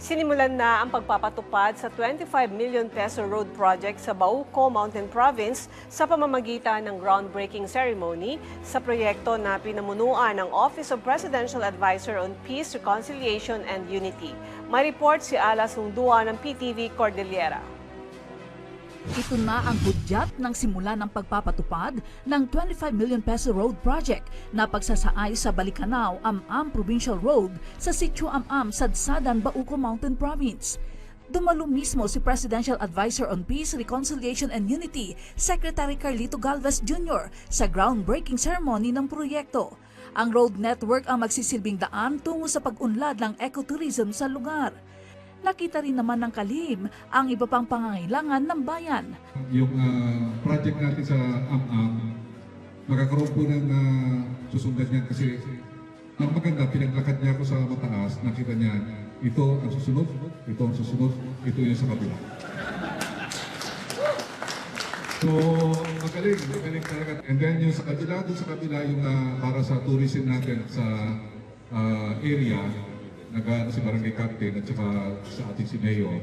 Sinimulan na ang pagpapatupad sa 25 million peso road project sa Bauco Mountain Province sa pamamagitan ng groundbreaking ceremony sa proyekto na pinamunuan ng Office of Presidential Advisor on Peace, Reconciliation and Unity. May report si Ala Sungdua ng PTV Cordillera. Ito na ang hudyat ng simula ng pagpapatupad ng 25 million peso road project na pagsasaay sa Balicanao, Am-Am Provincial Road sa Sitio Am-Am, Sadsadan, Bauco Mountain Province. Dumalo mismo si Presidential Advisor on Peace, Reconciliation and Unity, Secretary Carlito Galvez Jr. sa groundbreaking ceremony ng proyekto. Ang road network ang magsisilbing daan tungo sa pag-unlad ng ecotourism sa lugar. Nakita rin naman ng kalihim ang iba pang pangangailangan ng bayan. Yung project natin sa Am-Am, magkakaroon po ng susundan niyan kasi ang maganda, pinaglakad niya ako sa mataas, nakita niya, ito ang susunod, ito ang susunod, ito yung sa kabila. So, magaling talaga. And then yung sa kabila, doon sa kabila, yung para sa tourism natin sa area, si Barangay Captain at saka sa ating si Mayor.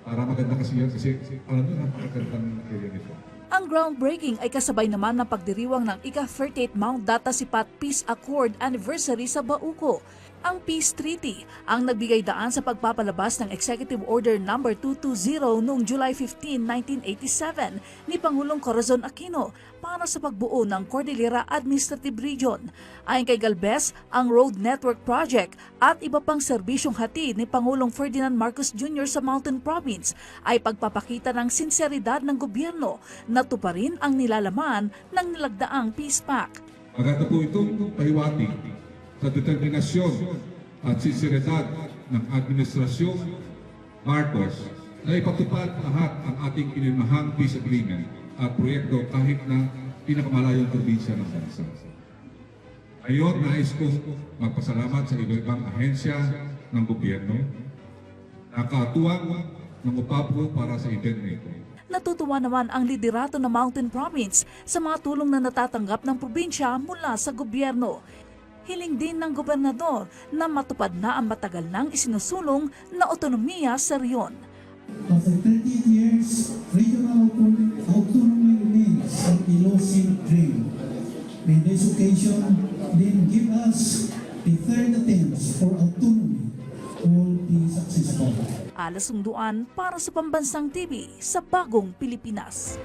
Para maganda kasi yan kasi alam mo, napakagandang area nito. Ang groundbreaking ay kasabay naman ng pagdiriwang ng ika-38 Mount Data Sipat Peace Accord Anniversary sa Bauco. Ang Peace Treaty ang nagbigay daan sa pagpapalabas ng Executive Order No. 220 noong July 15, 1987 ni Pangulong Corazon Aquino para sa pagbuo ng Cordillera Administrative Region. Ayon kay Galvez, ang Road Network Project at iba pang serbisyong hatid ni Pangulong Ferdinand Marcos Jr. sa Mountain Province ay pagpapakita ng sinseridad ng gobyerno na tuparin ang nilalaman ng nilagdaang Peace Pact. Maganda po itong pahiwatig sa determinasyon at sinseridad ng Administrasyon Marcos na ipatupad lahat ang ating inilmahang peace agreement at proyekto kahit na pinakamalayong probinsya ng bansa. Ngayon, nais kong magpasalamat sa iba-ibang ahensya ng gobyerno na katuwang ng UPAPO para sa event nito. Natutuwa naman ang liderato ng Mountain Province sa mga tulong na natatanggap ng probinsya mula sa gobyerno. Hiling din ng gobernador na matupad na ang matagal nang isinusulong na otonomiya sa riyon. After 13 years, regional autonomy remains an elusive dream. May this occasion then give us the third attempts for autonomy will be successful. Ala Sungduan para sa Pambansang TV sa Bagong Pilipinas.